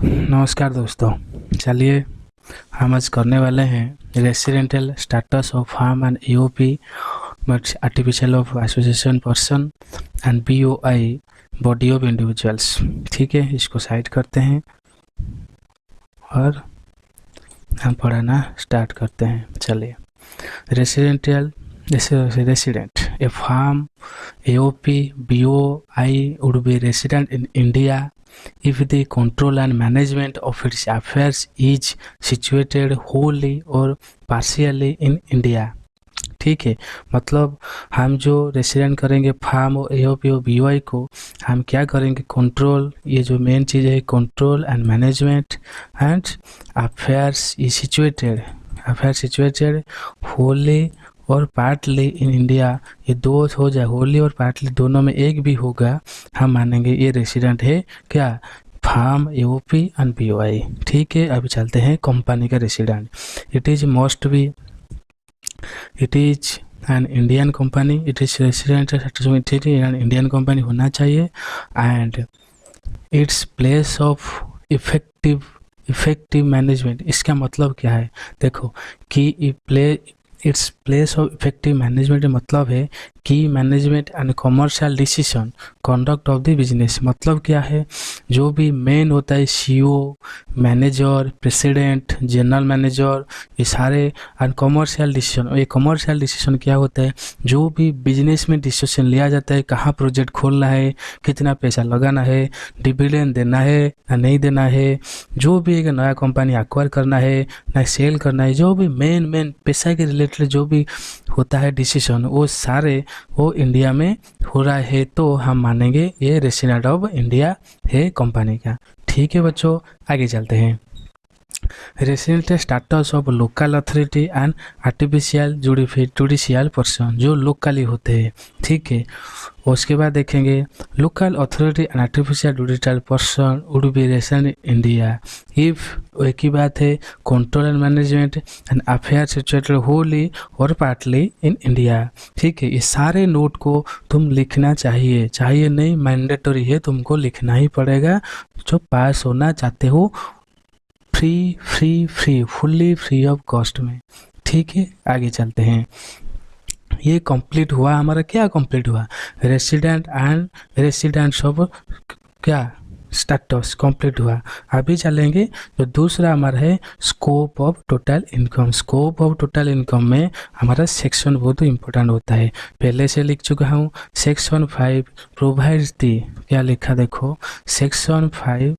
नमस्कार दोस्तों। चलिए हम आज करने वाले हैं residential status of firm and EOP but artificial of association person and BOI body of individuals. ठीक है, इसको साइड करते हैं और हम पढ़ाना स्टार्ट करते हैं। चलिए, residential resident, a farm, AOP, BOI would be resident in India if the control and management of its affairs is situated wholly or partially in India। ठीक है, मतलब हम जो रेसिडेंट करेंगे फार्म और एओपी और बीओआई को, हम क्या करेंगे, कंट्रोल, ये जो मेन चीज़ है control and management and affairs is situated Holi और पार्टली इन इंडिया। ये दो हो जाए, होली और पार्टली दोनों में एक भी होगा, हम मानेंगे ये रेसिडेंट है क्या, फार्म, एओपी एंड बीओआई। ठीक है, अभी चलते हैं कंपनी का resident. It is an Indian company, it is resident Indian company होना चाहिए and its place of effective management. इसका मतलब क्या है, देखो कि its place of effective management मतलब है कि management and commercial decision conduct of the business. मतलब क्या है, जो भी मेन होता है CEO, manager, president, general manager, ये सारे एंड कमर्शियल डिसीजन। ये कमर्शियल डिसीजन क्या होता है, जो भी बिजनेस में डिसीजन लिया जाता है, कहाँ प्रोजेक्ट खोलना है, कितना पैसा लगाना है, डिविडेंड देना है या नहीं देना है, जो भी एक नया कंपनी एक्वायर करना है ना सेल करना है, जो भी मेन पैसा के रिलेटेड जो भी होता है डिसीजन, वो सारे वो इंडिया में हो रहा है, तो हम मानेंगे ये रेसिडेंट ऑफ इंडिया है कंपनी का। ठीक है बच्चों, आगे चलते हैं। Resident status of local authority and artificial judicial person, जो लोकली होते हैं। ठीक है, उसके बाद देखेंगे local authority and artificial judicial person would be resident in India if, एक ही बात है, control and management and affair situated Holi और पार्टली इन इंडिया। ठीक है, ये सारे नोट को तुम लिखना चाहिए नहीं, मैंडेटरी है, तुमको लिखना ही पड़ेगा। जो पास होना चाहते हो फुल्ली फ्री ऑफ कॉस्ट में। ठीक है, आगे चलते हैं। ये कंप्लीट हुआ हमारा, क्या कंप्लीट हुआ, रेसिडेंट्स ऑफ क्या स्टेटस कंप्लीट हुआ। अभी चलेंगे जो दूसरा हमारा है scope of total income. Scope of total income में हमारा सेक्शन बहुत इंपॉर्टेंट होता है, पहले से लिख चुका हूँ। सेक्शन 5 प्रोवाइड्स दी, क्या लिखा देखो, section 5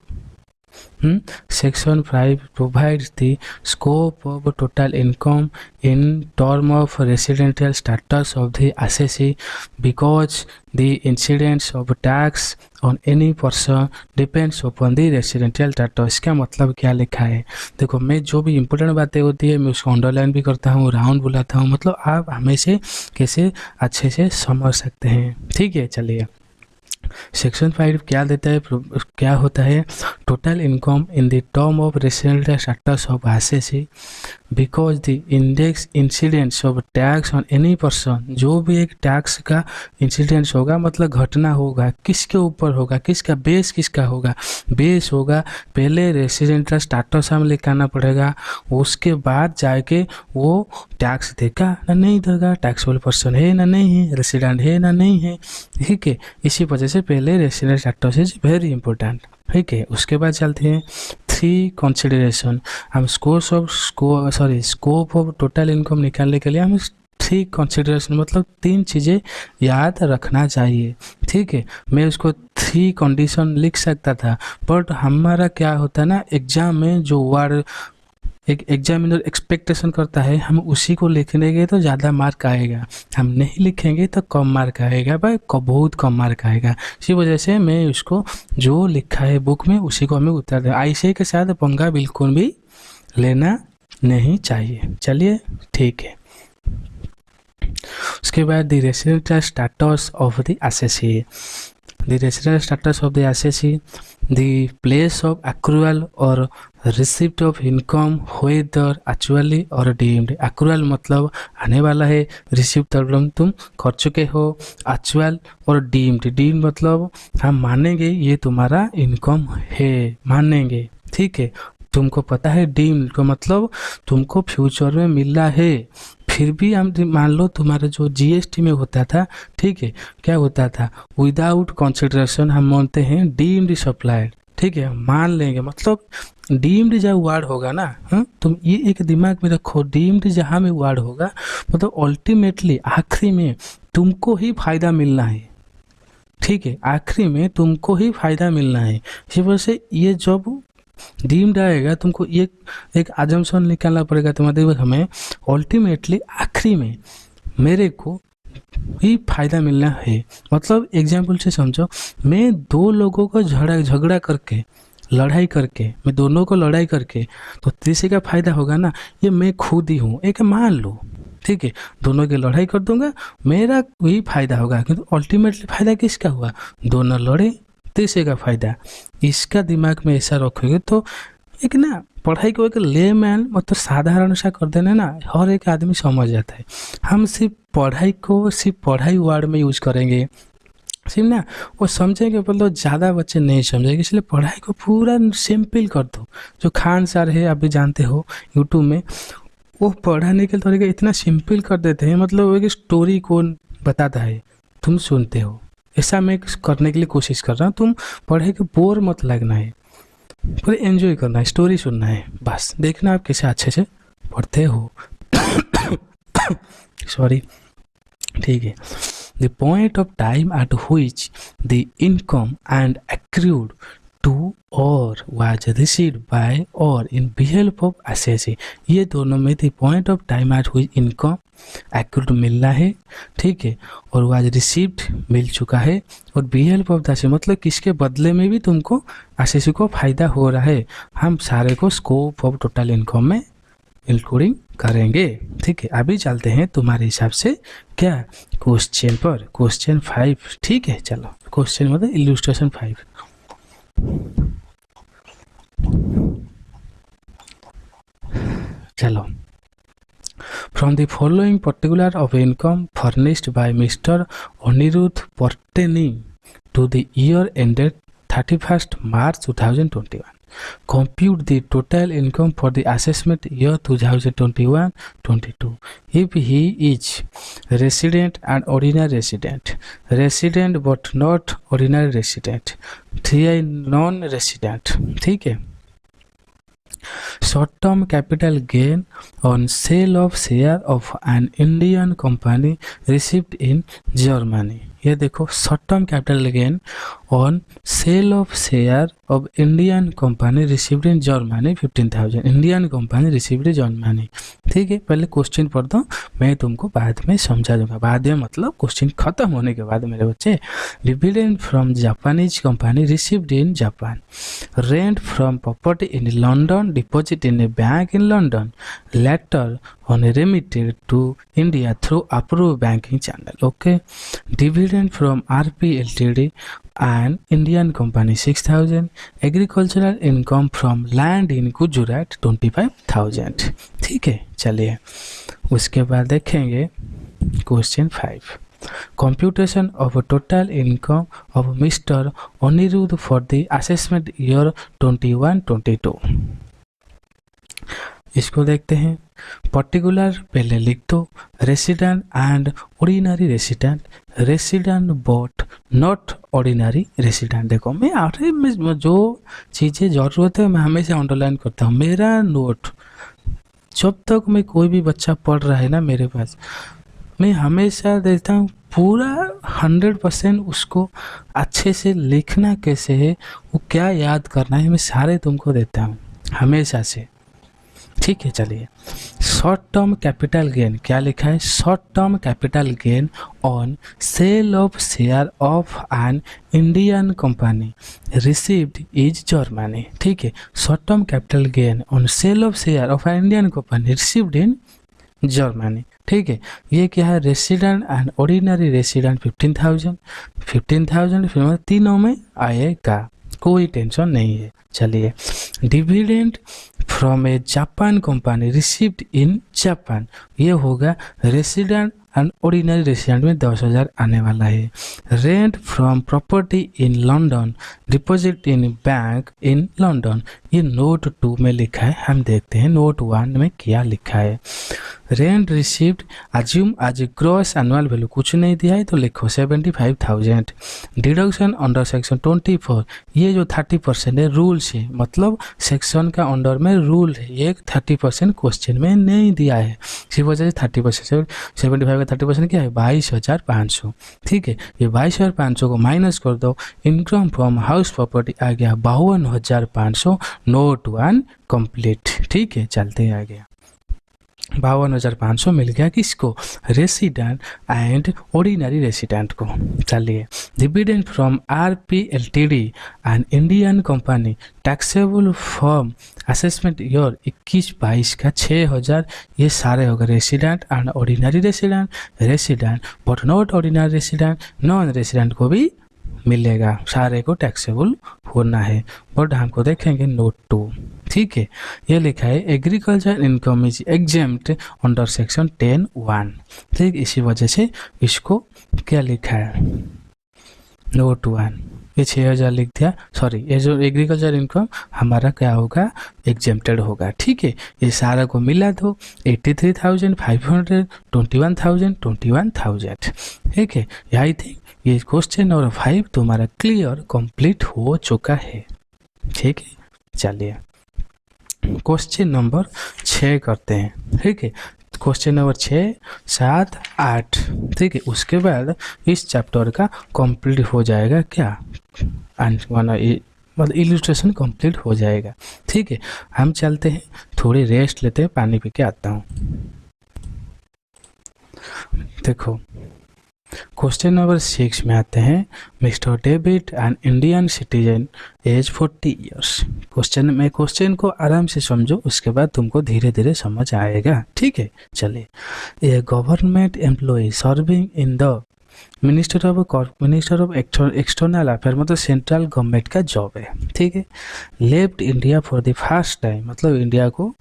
provides the scope of total income in term of residential status of the assessee because the incidence of tax on any person depends upon the residential status। इसका मतलब क्या लिखा है, देखो मैं जो भी इम्पोर्टेंट बातें होती है मैं उसको अंडरलाइन भी करता हूँ, राउंड बुलाता हूँ, मतलब आप हमेशा कैसे अच्छे से समझ सकते हैं। ठीक है, चलिए सेक्शन 5 क्या देता है, क्या होता है, total income in the term of residential status of एसेसी because the index incidents of tax on any person. जो भी एक टैक्स का इंसिडेंट्स होगा, मतलब घटना होगा, किसके ऊपर होगा, किसका बेस, किसका होगा, बेस होगा पहले रेसिडेंशियल स्टेटस हमें लेकर आना पड़ेगा, उसके बाद जाके वो टैक्स देगा ना नहीं देगा, टैक्सेबल पर्सन है ना नहीं है, रेसिडेंट है ना नहीं है। ठीक है, इसी वजह से पहले resident status is very important. ठीक है, उसके बाद चलते हैं 3 कंसिडरेशन। हम स्कोप ऑफ टोटल इनकम निकालने के लिए हम 3 कंसिडरेशन, मतलब 3 चीज़ें याद रखना चाहिए। ठीक है, मैं उसको 3 कंडीशन लिख सकता था, बट हमारा क्या होता है ना, एग्जाम में जो वर्ड एक एग्जामिनर एक्सपेक्टेशन करता है, हम उसी को लिखने गए तो ज़्यादा मार्क आएगा, हम नहीं लिखेंगे तो कम मार्क आएगा भाई, बहुत कम मार्क आएगा। इसी वजह से मैं उसको जो लिखा है बुक में उसी को हमें उतार दें, ऐसे के साथ पंगा बिल्कुल भी लेना नहीं चाहिए। चलिए, ठीक है। उसके बाद the residential status of the एसेसी। The residential status of the assessee, the place of accrual or receipt of income whether actually or deemed। accrual मतलब आने वाला है, receipt मतलब तुम कर चुके हो, actual और deemed मतलब हम मानेंगे ये तुम्हारा इनकम है, मानेंगे। ठीक है। तुमको पता है डीम्ड का मतलब तुमको फ्यूचर में मिला है, फिर भी हम मान लो तुम्हारा जो जीएसटी में होता था, ठीक है, क्या होता था, विदाउट कंसिडरेशन हम मानते हैं डीम्ड सप्लाइड, ठीक है, मान लेंगे, मतलब डीम्ड जब वर्ड होगा ना, तुम ये एक दिमाग में रखो, डीम्ड जहाँ में वर्ड होगा मतलब अल्टीमेटली आखिरी में तुमको ही फायदा मिलना है, ठीक है, आखिरी में तुमको ही फायदा मिलना है। इसी वजह से ये जब डीम्ड आएगा तुमको ये एक अजम्पशन निकालना पड़ेगा तुम्हारे दिमाग में, अल्टीमेटली आखिरी में मेरे को ही फायदा मिलना है। मतलब एग्जाम्पल से समझो, मैं दो लोगों को झगड़ा करके लड़ाई करके, मैं दोनों को लड़ाई करके तो तीसरे का फायदा होगा ना, ये मैं खुद ही हूँ, एक मान लो, ठीक है, दोनों की लड़ाई कर दूंगा, मेरा वही फायदा होगा, किंतु अल्टीमेटली फायदा किसका हुआ, दोनों लड़े, तीसरे का फायदा। इसका दिमाग में ऐसा रखोगे तो एक ना पढ़ाई को एक लेमैन मतलब साधारण सा कर देना ना, हर एक आदमी समझ जाता है। हम सिर्फ पढ़ाई को सिर्फ पढ़ाई वर्ड में यूज करेंगे, सिर्फ ना वो समझेंगे, मतलब ज़्यादा बच्चे नहीं समझेंगे, इसलिए पढ़ाई को पूरा सिंपल कर दो। जो खान सर है, आप भी जानते हो यूट्यूब में, वो पढ़ाने के तरीके इतना सिंपल कर देते हैं, मतलब वो एक स्टोरी को बताता है, तुम सुनते हो। ऐसा मैं करने के लिए कोशिश कर रहा हूँ, तुम पढ़ाई को बोर मत लगना है, पूरे एंजॉय करना है, स्टोरी सुनना है, बस देखना आप कैसे अच्छे से पढ़ते हो। सॉरी, ठीक है। The point of time at which the income and accrued to or was received by or in behalf of assessee, ये दोनों में the point of time at which income accrued मिलना है, ठीक है, और was received मिल चुका है, और behalf of assessee मतलब किसके बदले में भी तुमको assessee को फायदा हो रहा है, हम सारे को स्कोप ऑफ टोटल इनकम में इंक्लूडिंग करेंगे, ठीक है। अभी चलते हैं तुम्हारे हिसाब से क्या क्वेश्चन पर, क्वेश्चन 5, ठीक है। चलो क्वेश्चन मतलब इल्यूस्ट्रेशन 5। चलो, from the following particular of income furnished by mister Anirudh pertaining to the year ended 31st March 2021, compute the total income for the assessment year 2021-22 if he is resident and ordinary resident, resident but not ordinary resident, 3 non-resident, ठीक है। short term capital gain on sale of share of an Indian company received in Germany, ये देखो short term capital gain on sale of share of Indian company received in Germany 15,000, Indian company received in Germany, ठीक है। पहले question पढ़ दो, मैं तुमको बाद में समझा दूंगा, बाद में मतलब क्वेश्चन खत्म होने के बाद मेरे बच्चे। Dividend from Japanese company received in Japan, rent from property in London, deposit in a bank in London, later on remitted to India through approved banking channel, okay. Dividend from RP Ltd and Indian company 6,000, agricultural income from land in Gujarat 25,000, ठीक है। चलिए उसके बाद देखेंगे question 5, computation of total income of Mr. Anirudh for the assessment year 21-22, इसको देखते हैं। Particular पहले लिख दो, resident and ordinary resident, resident but not ordinary resident. देखो मैं अरे में जो चीज़ें ज़रूरत है मैं हमेशा अंडरलाइन करता हूँ। मेरा नोट जब तक मैं कोई भी बच्चा पढ़ रहा है ना मेरे पास, मैं हमेशा देखता हूँ पूरा 100% उसको अच्छे से लिखना कैसे है, वो क्या याद करना है, मैं सारे तुमको देता हूँ हमेशा से, ठीक है। चलिए, शॉर्ट टर्म कैपिटल गेन क्या लिखा है, short term capital gain on sale of share of an Indian company received is Germany, ठीक है। Short term capital gain on sale of share of an Indian company received in Germany, ठीक है। ये क्या है, रेसिडेंट एंड ऑर्डिनरी रेसिडेंट 15,000 फिर तीनों में आएगा, कोई टेंशन नहीं है। चलिए, dividend from A Japan company received in Japan, ये होगा रेसिडेंट एंड ऑर्डिनरी रेसिडेंट में 10,000 आने वाला है। Rent from property in London, deposit in bank in London, ये नोट 2 में लिखा है, हम देखते हैं नोट 1 में क्या लिखा है। रेंट रिसीव्ड अज्यूम आज ग्रॉस एनुअल वैल्यू, कुछ नहीं दिया है तो लिखो 75,000। डिडक्शन अंडर सेक्शन 24, ये जो 30% है रूल्स है, मतलब सेक्शन का अंडर में रूल है, ये 30% क्वेश्चन में नहीं दिया है, इसी वजह से 30%, 75 का 30% क्या है 22,500। ठीक है, ये 22,500 को माइनस कर दो, इनकम फ्रॉम हाउस प्रॉपर्टी आ गया 52,500, नोट 1 कंप्लीट। ठीक है, चलते हैं आगे। 52,500 मिल गया किसको, रेसिडेंट एंड ऑर्डिनरी रेसिडेंट को। चलिए, dividend from RPLTD and Indian company taxable form assessment year 21-22 का 6,000, ये सारे हो गए resident and ordinary resident, resident but not ordinary resident, non resident को भी मिलेगा, सारे को टैक्सेबल होना है, बट हमको देखेंगे नोट 2। ठीक है, ये लिखा है agriculture income is exempt under section 10(1). ठीक, इसी वजह से इसको क्या लिखा है नोट 1, ये 6,000 लिख दिया, सॉरी ये जो एग्रीकल्चर इनकम हमारा क्या होगा एग्जेम्प्टेड होगा। ठीक है, ये सारा को मिला दो 83,500, 21,000, 21,000। ठीक है, आई थिंक ये क्वेश्चन नंबर 5 तुम्हारा क्लियर कंप्लीट हो चुका है। ठीक है, चलिए क्वेश्चन नंबर 6 करते हैं। ठीक है, क्वेश्चन नंबर 6, 7, 8। ठीक है, उसके बाद इस चैप्टर का कंप्लीट हो जाएगा क्या, मतलब इलस्ट्रेशन कंप्लीट हो जाएगा। ठीक है, हम चलते हैं, थोड़ी रेस्ट लेते हैं, पानी पी के आता हूँ। देखो क्वेश्चन नंबर 6 में आते हैं, mister David an Indian citizen age 40 years. Question को आराम से समझो, उसके बाद तुमको धीरे धीरे समझ आएगा। ठीक है, चलिए, a government employee serving in the minister of external affair, मतलब सेंट्रल गवर्नमेंट का जॉब है। ठीक है, left India for the first time, मतलब इंडिया को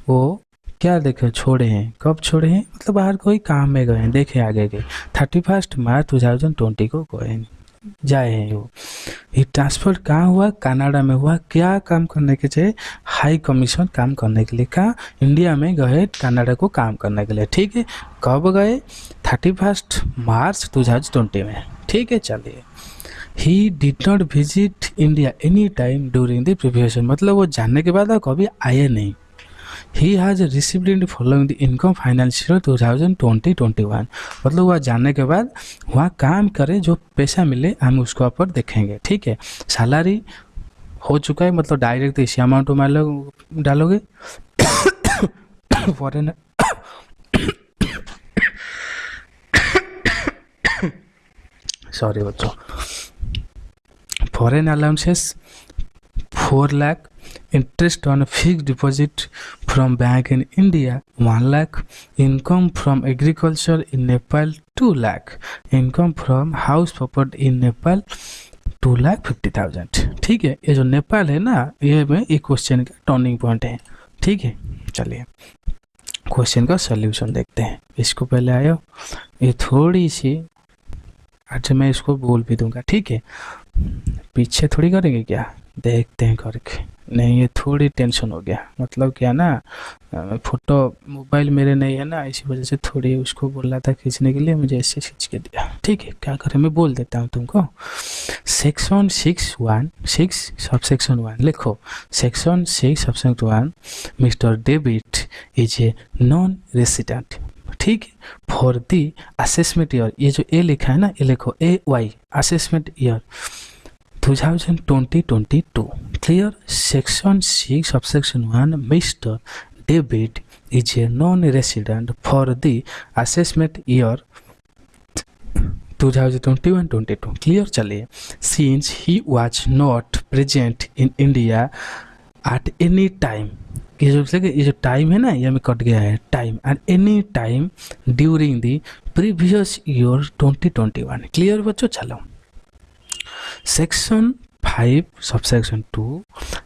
वो क्या देखे छोड़े हैं, कब छोड़े हैं, मतलब बाहर कोई काम में गए हैं, देखे आगे के 31 मार्च 2020 को जाए हैं वो। ये ट्रांसफर कहाँ हुआ, कनाडा में हुआ। क्या काम करने के लिए, हाई कमीशन काम करने के लिए, कहाँ इंडिया में गए कनाडा को काम करने के लिए। ठीक है, कब गए 31 मार्च 2020 में। ठीक है, चलिए, he did not visit India any time during the previous, मतलब वो जानने के बाद कभी आए नहीं। He has received in the following the income financial 2020-21, मतलब वह जानने के बाद वहाँ काम करे, जो पैसा मिले हम उसको ऊपर देखेंगे। ठीक है, सैलरी हो चुका है, मतलब डायरेक्ट इसी अमाउंट में डालोगे। फॉरेन सॉरी बच्चों, foreign allowances 4 lakh, interest on fixed deposit from bank in India 1 lakh, income from agriculture in Nepal 2 lakh, income from house property in Nepal 2,50,000। ठीक है, ये जो नेपाल है ना, ये में एक क्वेश्चन का टर्निंग पॉइंट है। ठीक है, चलिए क्वेश्चन का सॉल्यूशन देखते हैं। इसको पहले आयो, ये थोड़ी सी, अच्छा मैं इसको बोल भी दूंगा। ठीक है, पीछे थोड़ी करेंगे क्या, देखते हैं करके। नहीं, ये थोड़ी टेंशन हो गया, मतलब क्या ना, फोटो मोबाइल मेरे नहीं है ना, इसी वजह से थोड़ी उसको बोल रहा था खींचने के लिए, मुझे ऐसे खींच के दिया। ठीक है, क्या करें, मैं बोल देता हूँ तुमको। सेक्शन 6(1)(6) सबसेक्शन 1 लिखो। Section 6 subsection 1, mister David is a non resident. ठीक है, फॉर दी असेसमेंट ईयर, ये जो ए लिखा है ना, ये लिखो AY assessment year 2020-22। Clear, section 6 subsection 1, mister David is a non resident for the assessment year 2021-22। Clear, चलिए, since he was not present in India at any time, ये जो टाइम है ना, ये में कट गया है time, at any time during the previous year 2021। Clear बच्चों, चलो section 5 subsection 2,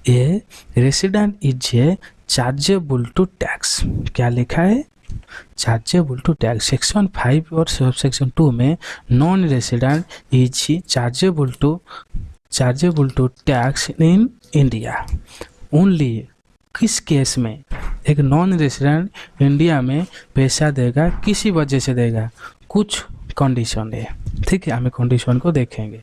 a resident is a chargeable to tax. क्या लिखा है, चार्जेबल टू टैक्स। सेक्शन 5 और सबसेक्शन 2 में non resident is chargeable to tax in India. Only किस case में एक नॉन रेसिडेंट इंडिया में पैसा देगा, किसी वजह से देगा, कुछ कंडीशन है, ठीक है, हमें कंडीशन को देखेंगे।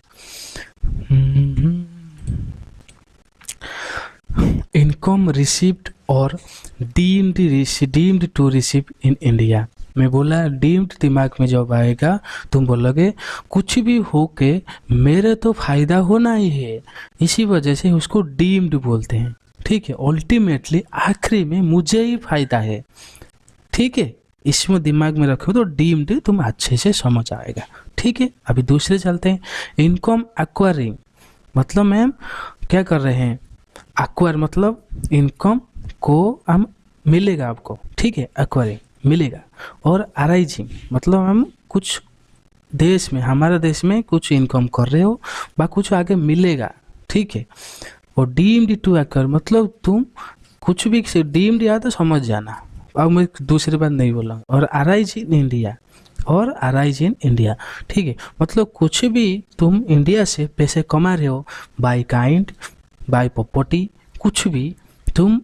इनकम रिसीव्ड और deemed to receive in India. मैं बोला डीम्ड दिमाग में जब आएगा तुम बोलोगे कुछ भी हो के मेरे तो फायदा होना ही है, इसी वजह से उसको डीम्ड बोलते हैं, ठीक है। अल्टीमेटली आखिरी में मुझे ही फायदा है, ठीक है, इसमें दिमाग में रखो तो डीम्ड तुम अच्छे से समझ आएगा, ठीक है। अभी दूसरे चलते हैं। इनकम एक्वायरिंग मतलब मैम क्या कर रहे हैं, एक्वायर मतलब इनकम को हम मिलेगा आपको, ठीक है, एक्वायरिंग मिलेगा। और अराइजिंग मतलब हम कुछ देश में, हमारा देश में कुछ इनकम कर रहे हो बा कुछ आगे मिलेगा, ठीक है। और डीम्ड टू एक्वायर मतलब तुम कुछ भी से डीम्ड या तो समझ जाना, अब मैं दूसरी बात नहीं बोल रहा हूँ। और अराइज इन इंडिया, और अराइज इन इंडिया, ठीक है, मतलब कुछ भी तुम इंडिया से पैसे कमा रहे हो बाय काइंड, बाय प्रॉपर्टी, कुछ भी तुम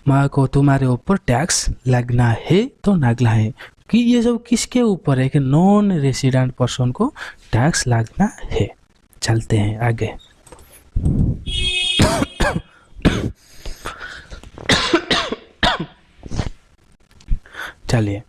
माँ को तुम्हारे ऊपर टैक्स लगना है तो लगना है। कि ये सब किसके ऊपर है कि नॉन रेसिडेंट पर्सन को टैक्स लगना है। चलते हैं आगे। चलिए,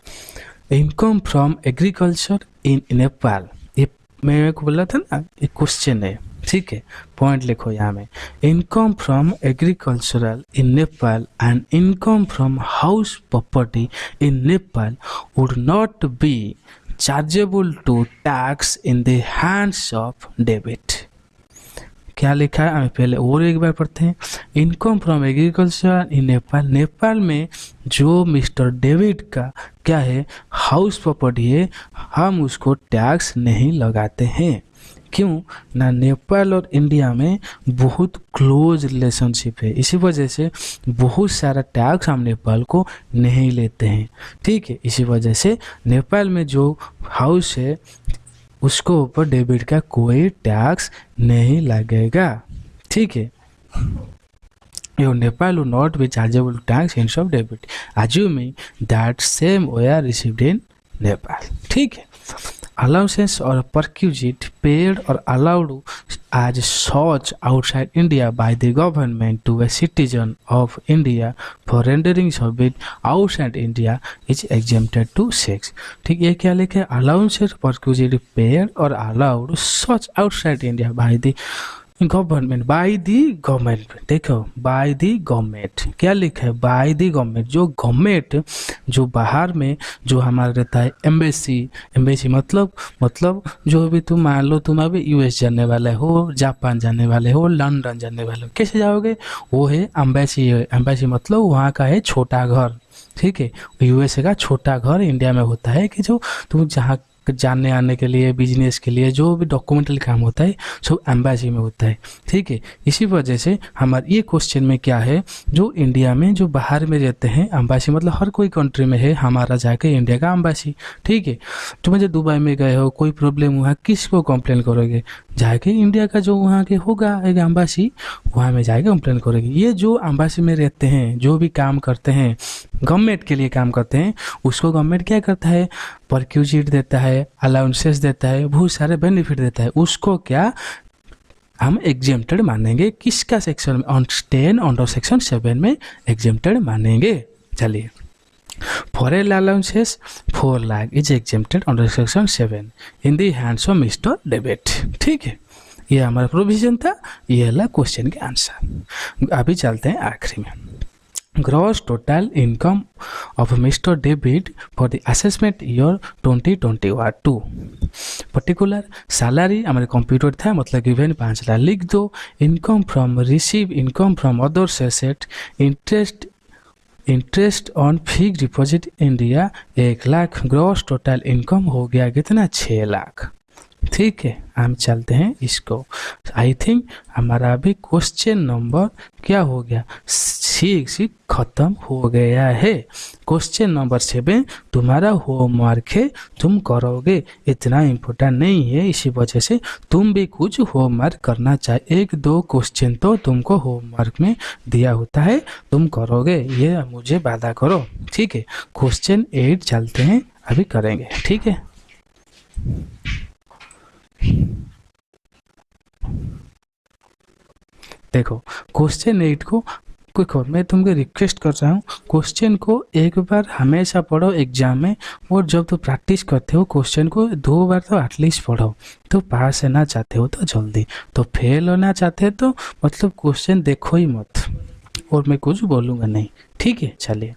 income from agriculture in Nepal, ये मैं को बोला था ना, एक क्वेश्चन है, ठीक है, पॉइंट लिखो यहाँ में। Income from agricultural in Nepal and income from house property in Nepal would not be chargeable to tax in the hands of debit. क्या लिखा है हमें पहले और एक बार पढ़ते हैं। Income from agriculture in Nepal, Nepal में जो मिस्टर डेविड का क्या है, हाउस प्रॉपर्टी है, हम उसको टैक्स नहीं लगाते हैं। क्यों ना, नेपाल और इंडिया में बहुत क्लोज रिलेशनशिप है, इसी वजह से बहुत सारा टैक्स हम नेपाल को नहीं लेते हैं, ठीक है। इसी वजह से नेपाल में जो हाउस है उसको ऊपर डेबिट का कोई टैक्स नहीं लगेगा, ठीक है। Your Nepal will not be chargeable tax instead of debit, assuming that same were received in Nepal, ठीक है। Allowances or perquisite paid or allowed as such outside India by the government to a citizen of India for rendering service outside India is exempted to tax, ठीक। ये क्या लिखे, allowances perquisite paid or allowed such outside India by the government, by the government, देखो by the government क्या लिखा है, by the government, जो government जो बाहर में जो हमारा रहता है एम्बेसी, एम्बेसी मतलब जो भी तुम मान लो तुम अभी यूएस जाने वाले हो, जापान जाने वाले हो, लंदन जाने वाले हो, कैसे जाओगे, वो है एम्बेसी है। एम्बेसी मतलब वहाँ का है छोटा घर, ठीक है। यूएसए का छोटा घर इंडिया में होता है कि जो तुम जहाँ जाने आने के लिए, बिजनेस के लिए जो भी डॉक्यूमेंटल काम होता है सब एम्बेसी में होता है, ठीक है। इसी वजह से हमारे ये क्वेश्चन में क्या है, जो इंडिया में जो बाहर में रहते हैं, एम्बेसी मतलब हर कोई कंट्री में है हमारा जाके इंडिया का एम्बेसी, ठीक है। तो मुझे दुबई में गए हो, कोई प्रॉब्लम हुआ, किसको कंप्लेन करोगे, जाके इंडिया का जो वहाँ के होगा एक एम्बेसी, वहाँ में जाके कंप्लेन करोगे। ये जो एम्बेसी में रहते हैं, जो भी काम करते हैं, गवर्नमेंट के लिए काम करते हैं, उसको गवर्नमेंट क्या करता है, परक्यूजिट देता है, अलाउंसेस देता है, बहुत सारे बेनिफिट देता है, उसको क्या हम एग्जेम्प्टेड मानेंगे, किसका सेक्शन में, ऑन अंडर सेक्शन 7 में एग्जेम्प्टेड मानेंगे। चलिए, foreign allowances 4 lakh is exempted under section 7 in the hands of mister David, ठीक है। ये हमारा प्रोविजन था, ये है क्वेश्चन के आंसर। अभी चलते हैं आखिरी में। Gross total income of Mr. David for the assessment year 2022 particular salary हमारे कंप्यूटर था, मतलब गिवन 5 लाख लिख दो। Income from receive, income from others asset, interest on fix deposit India 1 lakh. Gross total income हो गया कितना, 6 लाख, ठीक है, हम चलते हैं इसको। आई थिंक हमारा अभी क्वेश्चन नंबर क्या हो गया, 6 खत्म हो गया है। क्वेश्चन नंबर 7 तुम्हारा होमवर्क है, तुम करोगे, इतना इम्पोर्टेंट नहीं है, इसी वजह से तुम भी कुछ होमवर्क करना चाहिए। 1-2 क्वेश्चन तो तुमको होमवर्क में दिया होता है, तुम करोगे, ये मुझे वादा करो। ठीक है, क्वेश्चन 8 चलते हैं, अभी करेंगे। ठीक है, देखो क्वेश्चन 8 को देखो, मैं तुमको रिक्वेस्ट कर रहा हूँ, क्वेश्चन को एक बार हमेशा पढ़ो एग्जाम में, और जब तो प्रैक्टिस करते हो क्वेश्चन को 2 बार तो एटलीस्ट पढ़ो। तो पास होना चाहते हो तो जल्दी, तो फेल होना चाहते हो तो मतलब क्वेश्चन देखो ही मत, और मैं कुछ बोलूँगा नहीं। ठीक है, चलिए।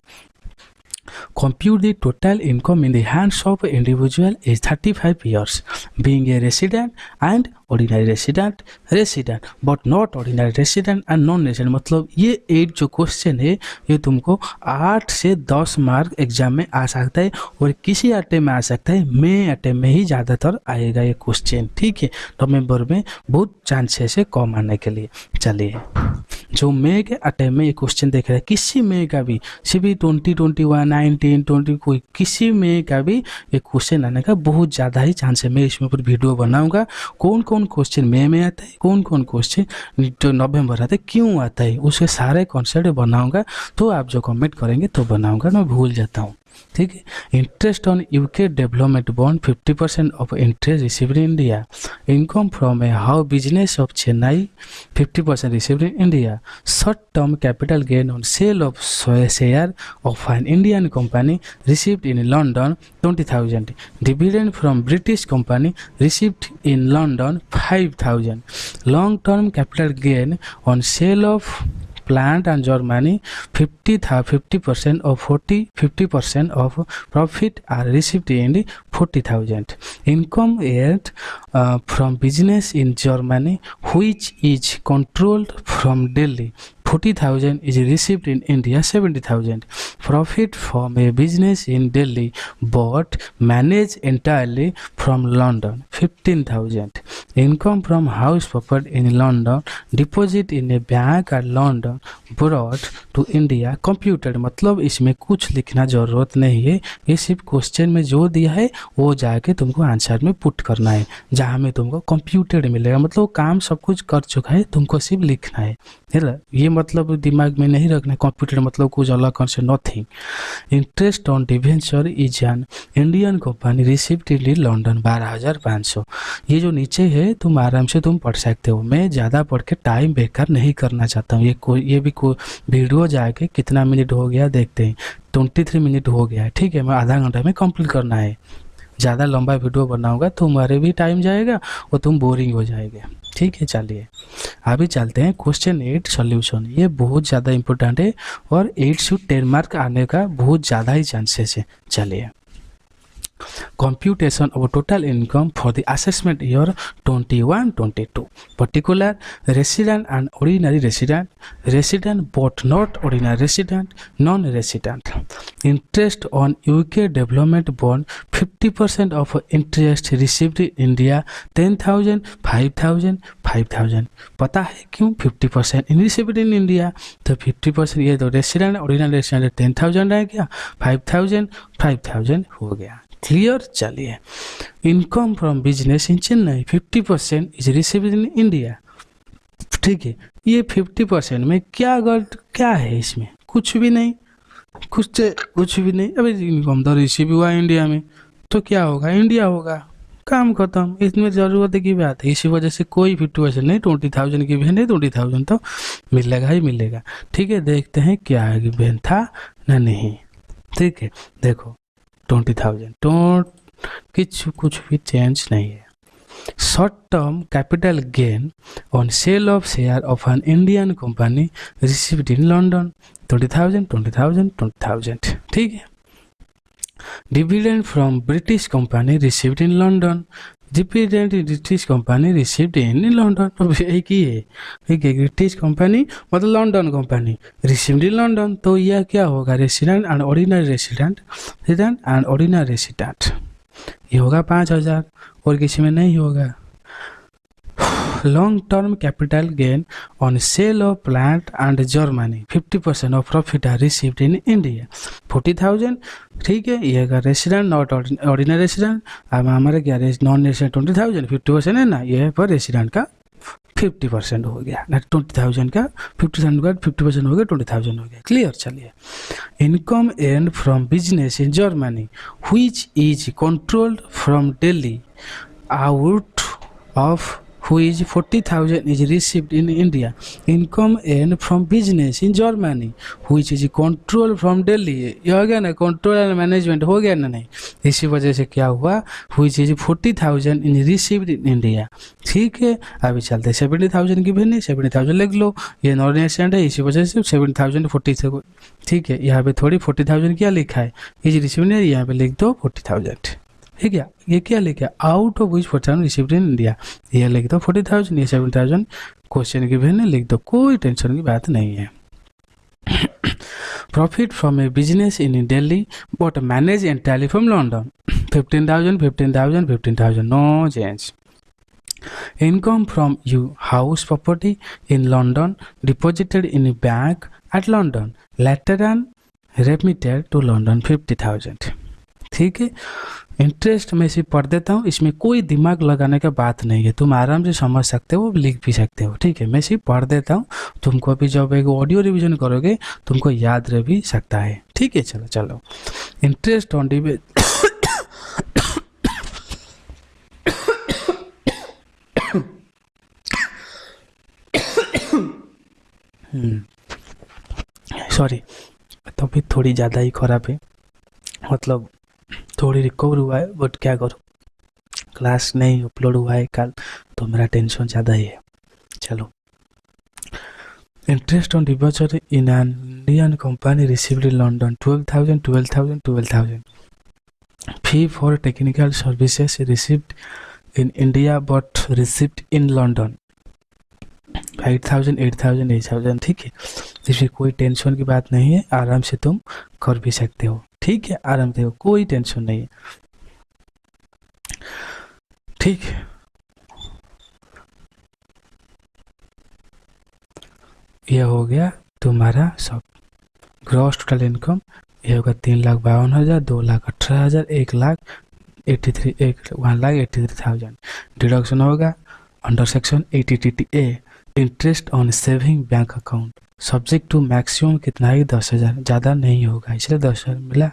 Compute the total income in the hands of an individual is 35 years, being a resident and ordinary resident, resident but not ordinary resident and non-resident। मतलब ये 8 जो क्वेश्चन है ये तुमको 8 से 10 मार्क एग्जाम में आ सकता है, और किसी अटेम्प्ट में आ सकता है, मेन अटेम्प्ट में ही ज़्यादातर आएगा ये क्वेश्चन। ठीक है, नवंबर में बहुत चांसेस है कम आने के लिए। चलिए, जो मे के अटेम्प्ट में ये क्वेश्चन देख रहे हैं, किसी मे का भी, सिर्फ 2021 19 20 कोई किसी में का भी ये क्वेश्चन आने का बहुत ज़्यादा ही चांस है। मैं इसमें ऊपर वीडियो बनाऊंगा, कौन कौन क्वेश्चन मे में आता है, कौन कौन क्वेश्चन जो नवंबर आता है, क्यों आता है, उसके सारे कॉन्सेप्ट बनाऊंगा। तो आप जो कमेंट करेंगे तो बनाऊंगा, मैं भूल जाता हूँ। ठीक है, interest on UK development bond 50% of interest received in India, income from A how business of Chennai 50% received in India, short term capital gain on sale of share of an Indian company received in London 20,000, dividend from British company received in London 5,000, long term capital gain on sale of plant and Germany 50% of 50% of profit are received in 40,000, income earned from business in Germany which is controlled from Delhi 40,000 is received in India 70,000, profit from a business in Delhi but managed entirely from London 15,000, income from house property in London, deposit in a bank at London brought to India computed। मतलब इसमें कुछ लिखना जरूरत नहीं है, ये सिर्फ question में जो दिया है वो जाके तुमको आंसर में पुट करना है, जहाँ में तुमको कंप्यूटेड मिलेगा। मतलब काम सब कुछ कर चुका है, तुमको सिर्फ लिखना है। ये मतलब दिमाग में नहीं रखना, कंप्यूटर मतलब कुछ अलग concept nothing. Interest on debenture is an Indian company received in London 12,500। ये जो नीचे है तुम आराम से तुम पढ़ सकते हो, मैं ज़्यादा पढ़ के टाइम बेकार नहीं करना चाहता हूँ। ये भी वीडियो जाके कितना मिनट हो गया देखते हैं, 23 मिनट हो गया है। ठीक है, मैं आधा घंटा में कंप्लीट करना है। ज़्यादा लंबा वीडियो बनाऊंगा तुम्हारे भी टाइम जाएगा और तुम बोरिंग हो जाएंगे। ठीक है, चलिए अभी चलते हैं क्वेश्चन 8 सॉल्यूशन। ये बहुत ज़्यादा इंपॉर्टेंट है और 8 से 10 मार्क आने का बहुत ज़्यादा ही चांसेस है। चलिए, computation of total income for the assessment year 21-22, particular resident and ordinary resident, resident but not ordinary resident, non-resident, interest on UK development bond 50% of interest received in India 10,000 5,000 5,000। पता है क्यों 50% received in India? तो 50% ये तो resident ordinary resident 10,000 रह गया, 5,000 5,000 हो गया। क्लियर। चलिए, income from business in Chennai 50% is received in India. ठीक है, ये 50% में क्या है इसमें? कुछ भी नहीं, कुछ भी नहीं। अभी इनकम तो रिसीव हुआ इंडिया में, तो क्या होगा? इंडिया होगा, काम खत्म। इसमें ज़रूरत की बात है, इसी वजह से कोई 50% नहीं, 20,000 की भी नहीं, 20,000 तो मिलेगा ही मिलेगा। ठीक है, देखते हैं क्या है, गिवन था ना नहीं। ठीक है, देखो 20,000 तो कुछ भी चेंज नहीं है। Short term capital gain on sale of share of an Indian company received in London 20,000 20,000 20,000। ठीक है, dividend from British company received in London, dividend British company received in London. अब एक ही है, ठीक है, ब्रिटिश कंपनी मतलब London company received in London, तो यह क्या होगा? Resident and ordinary resident, resident and ordinary resident, ये होगा 5,000। और किसी में नहीं होगा। Long term capital gain on sale of plant and Germany 50% of profit are received in India 40,000। ठीक है, ये अगर रेसिडेंट नॉट ऑर्डिनरी रेसिडेंट, अब हमारे क्या नॉन रेसिडेंट 20,000 50% है ना, ये पर रेसिडेंट का 50% हो गया ना, 20,000 का 50% का 50% हो गया, 20,000 हो गया। क्लियर। चलिए, income and from business in Germany which is controlled from Delhi out of which 40,000 is received in India. Income earned from business in Germany which is control from Delhi. ये हो गया ना, कंट्रोल एंड मैनेजमेंट हो गया ना। नहीं, इसी वजह से क्या हुआ, which is 40,000 is received in India। ठीक है, अभी चलते हैं 70,000 की भी 70,000 लिख लो, ये नॉन रेसिडेंट है, इसी वजह से 70,000 40। ठीक है, यहाँ पे थोड़ी 40,000 क्या लिखा है, इज रिसीव्ड, यहाँ पे लिख दो 40,000। ठीक है, ये क्या लिखा, out of which 40,000 received in India, ये लिख दो 40,000, ये 70,000 क्वेश्चन की भी लिख दो, कोई टेंशन की बात नहीं है। Profit from a business in Delhi but manage entirely from London 15,000 15,000 15,000, no change. Income from you house property in London deposited in a bank at London later on remitted to London 50,000। ठीक है, interest मैं इसे पढ़ देता हूँ, इसमें कोई दिमाग लगाने का बात नहीं है, तुम आराम से समझ सकते हो, लिख भी सकते हो। ठीक है, मैं इसे पढ़ देता हूँ, तुमको अभी जब एक ऑडियो रिवीजन करोगे तुमको याद रह भी सकता है। ठीक है, चलो चलो, इंटरेस्ट ऑन सॉरी, तबीयत थोड़ी ज़्यादा ही खराब है, मतलब थोड़ी रिकवर हुआ है, बट क्या करूँ, क्लास नहीं अपलोड हुआ है कल, तो मेरा टेंशन ज़्यादा ही है। चलो, interest on deposit in an Indian company received in London 12,000 12,000 12,000। Fee for technical services received in India but received in London 8,000 8,000 8,000। ठीक है, इसमें कोई टेंशन की बात नहीं है, आराम से तुम कर भी सकते हो। ठीक है, आराम से, कोई टेंशन नहीं है। ठीक है, यह हो गया तुम्हारा सब ग्रॉस टोटल इनकम। यह होगा 3,52,000 2,18,000 1,83,000। डिडक्शन होगा under section 80TTA interest on saving bank account subject to maximum कितना है, 10,000, ज़्यादा नहीं होगा, इसलिए 10,000 मिला।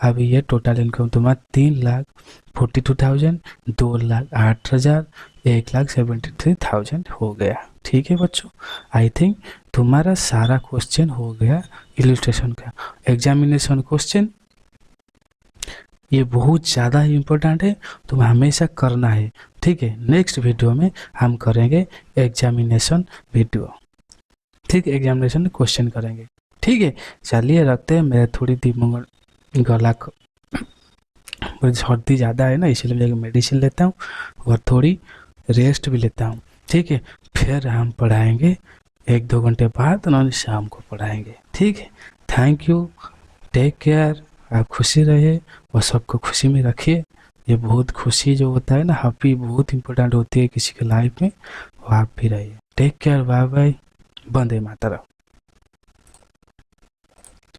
अभी ये टोटल इनकम तुम्हारा 3,42,000 2,08,000 1,73,000 हो गया। ठीक है बच्चों, आई थिंक तुम्हारा सारा क्वेश्चन हो गया इलस्ट्रेशन का। एग्जामिनेशन क्वेश्चन ये बहुत ज़्यादा ही इम्पोर्टेंट है, तुम्हें हमेशा करना है। ठीक है, नेक्स्ट वीडियो में हम करेंगे एग्जामिनेशन वीडियो। ठीक, एग्जामिनेशन क्वेश्चन करेंगे। ठीक है, चलिए रखते हैं, मेरा थोड़ी गला सर्दी ज़्यादा है ना, इसलिए मैं मेडिसिन लेता हूँ और थोड़ी रेस्ट भी लेता हूँ। ठीक है, फिर हम पढ़ाएंगे 1-2 घंटे बाद, उन्होंने शाम को पढ़ाएंगे। ठीक है, थैंक यू, टेक केयर, आप खुशी रहिए और सबको खुशी में रखिए। ये बहुत खुशी जो होता है ना, हैप्पी बहुत इंपॉर्टेंट होती है किसी के लाइफ में, वो आप भी रहिए। Take care, bye bye, Vande Mataram.